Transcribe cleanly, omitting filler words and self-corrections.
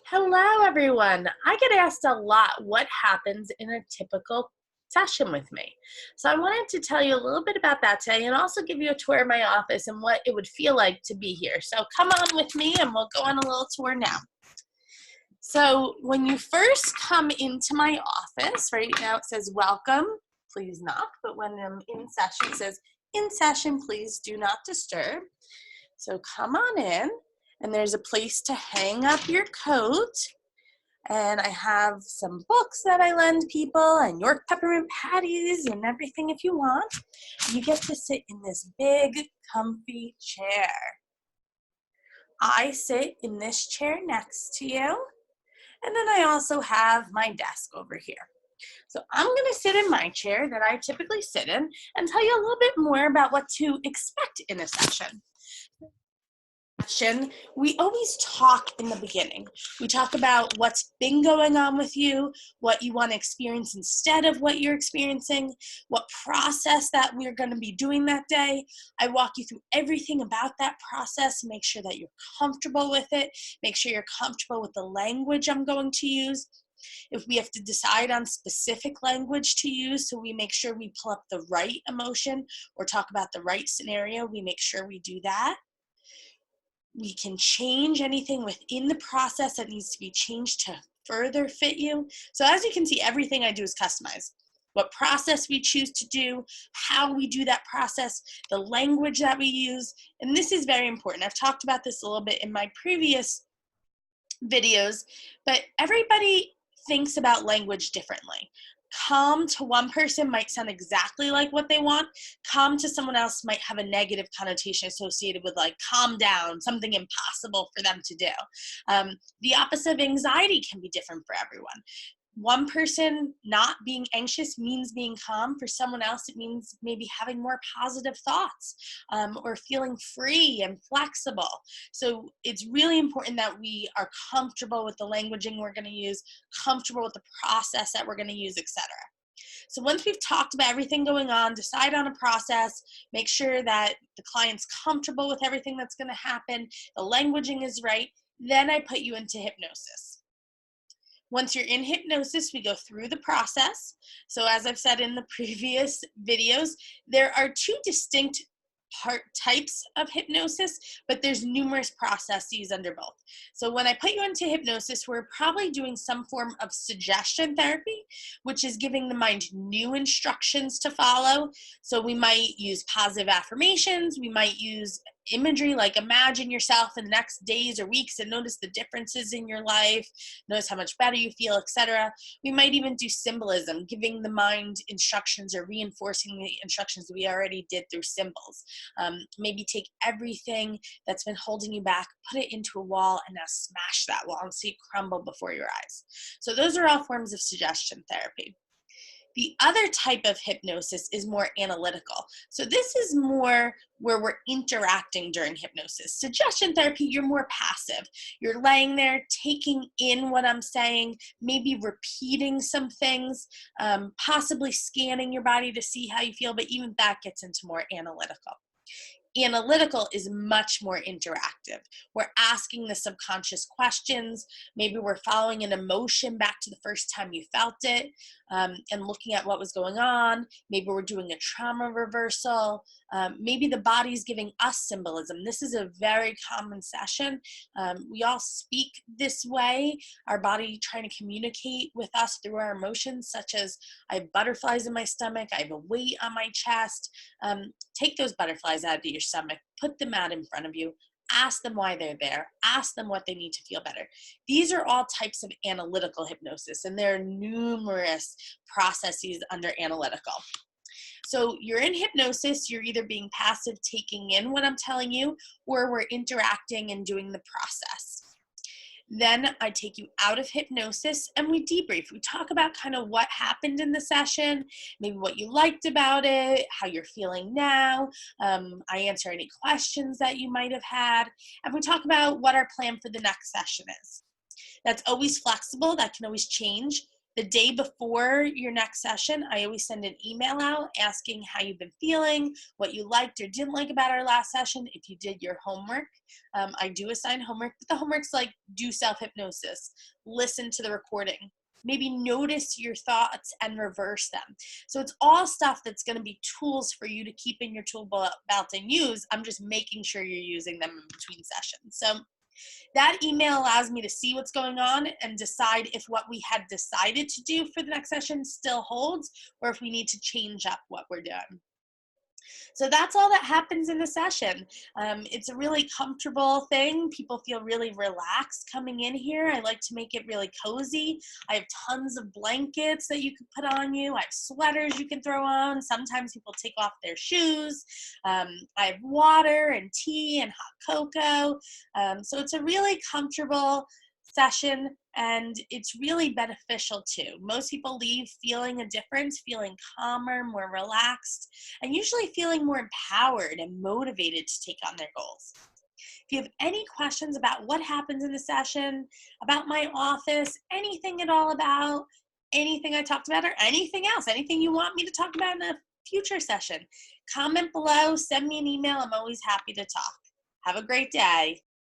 Hello, everyone. I get asked a lot what happens in a typical session with me. So I wanted to tell you a little bit about that today and also give you a tour of my office and what it would feel like to be here. So come on with me and we'll go on a little tour now. So when you first come into my office, right now it says welcome, please knock, but when I'm in session it says in session, please do not disturb. So come on in, and there's a place to hang up your coat, and I have some books that I lend people and York peppermint patties and everything if you want. You get to sit in this big comfy chair. I sit in this chair next to you, and then I also have my desk over here. So I'm going to sit in my chair that I typically sit in and tell you a little bit more about what to expect in a session. We always talk in the beginning. We talk about what's been going on with you, what you want to experience instead of what you're experiencing, what process that we're going to be doing that day. I walk you through everything about that process, make sure that you're comfortable with it, make sure you're comfortable with the language I'm going to use. If we have to decide on specific language to use, so we make sure we pull up the right emotion or talk about the right scenario, we make sure we do that. We can change anything within the process that needs to be changed to further fit you. So as you can see, everything I do is customized. What process we choose to do, how we do that process, the language that we use, and this is very important. I've talked about this a little bit in my previous videos, but everybody thinks about language differently. Calm to one person might sound exactly like what they want. Calm to someone else might have a negative connotation associated with like calm down, something impossible for them to do. The opposite of anxiety can be different for everyone. One person not being anxious means being calm. For someone else, it means maybe having more positive thoughts or feeling free and flexible. So it's really important that we are comfortable with the languaging we're going to use, comfortable with the process that we're going to use, etc. So once we've talked about everything going on, decide on a process, make sure that the client's comfortable with everything that's going to happen, the languaging is right, then I put you into hypnosis. Once you're in hypnosis, we go through the process. So as I've said in the previous videos, there are two distinct types of hypnosis, but there's numerous processes under both. So when I put you into hypnosis, we're probably doing some form of suggestion therapy, which is giving the mind new instructions to follow. So we might use positive affirmations, we might use imagery like imagine yourself in the next days or weeks and notice the differences in your life, notice how much better you feel, etc. We might even do symbolism, giving the mind instructions or reinforcing the instructions that we already did through symbols. Maybe take everything that's been holding you back, put it into a wall, and now smash that wall and see it crumble before your eyes. So those are all forms of suggestion therapy. The other type of hypnosis is more analytical. So this is more where we're interacting during hypnosis. Suggestion therapy, you're more passive. You're laying there taking in what I'm saying, maybe repeating some things, possibly scanning your body to see how you feel, but even that gets into more analytical. Analytical is much more interactive. We're asking the subconscious questions. Maybe we're following an emotion back to the first time you felt it and looking at what was going on. Maybe we're doing a trauma reversal. Maybe the body's giving us symbolism. This is a very common session. We all speak this way, our body trying to communicate with us through our emotions, such as I have butterflies in my stomach, I have a weight on my chest. Take those butterflies out of your stomach, put them out in front of you, ask them why they're there, ask them what they need to feel better. These are all types of analytical hypnosis, and there are numerous processes under analytical. So you're in hypnosis, you're either being passive, taking in what I'm telling you, or we're interacting and doing the process. Then I take you out of hypnosis and we debrief. We talk about kind of what happened in the session, maybe what you liked about it, how you're feeling now. I answer any questions that you might have had. And we talk about what our plan for the next session is. That's always flexible. That can always change. The day before your next session, I always send an email out asking how you've been feeling, what you liked or didn't like about our last session, if you did your homework. I do assign homework, but the homework's like do self-hypnosis, listen to the recording, maybe notice your thoughts and reverse them. So it's all stuff that's going to be tools for you to keep in your tool belt and use. I'm just making sure you're using them in between sessions. So that email allows me to see what's going on and decide if what we had decided to do for the next session still holds, or if we need to change up what we're doing. So that's all that happens in the session. It's a really comfortable thing. People feel really relaxed coming in here. I like to make it really cozy. I have tons of blankets that you can put on you. I have sweaters you can throw on. Sometimes people take off their shoes. I have water and tea and hot cocoa. So it's a really comfortable session, and it's really beneficial too. Most people leave feeling a difference, feeling calmer, more relaxed, and usually feeling more empowered and motivated to take on their goals. If you have any questions about what happens in the session, about my office, anything at all about anything I talked about, or anything else, anything you want me to talk about in a future session, comment below, send me an email. I'm always happy to talk. Have a great day.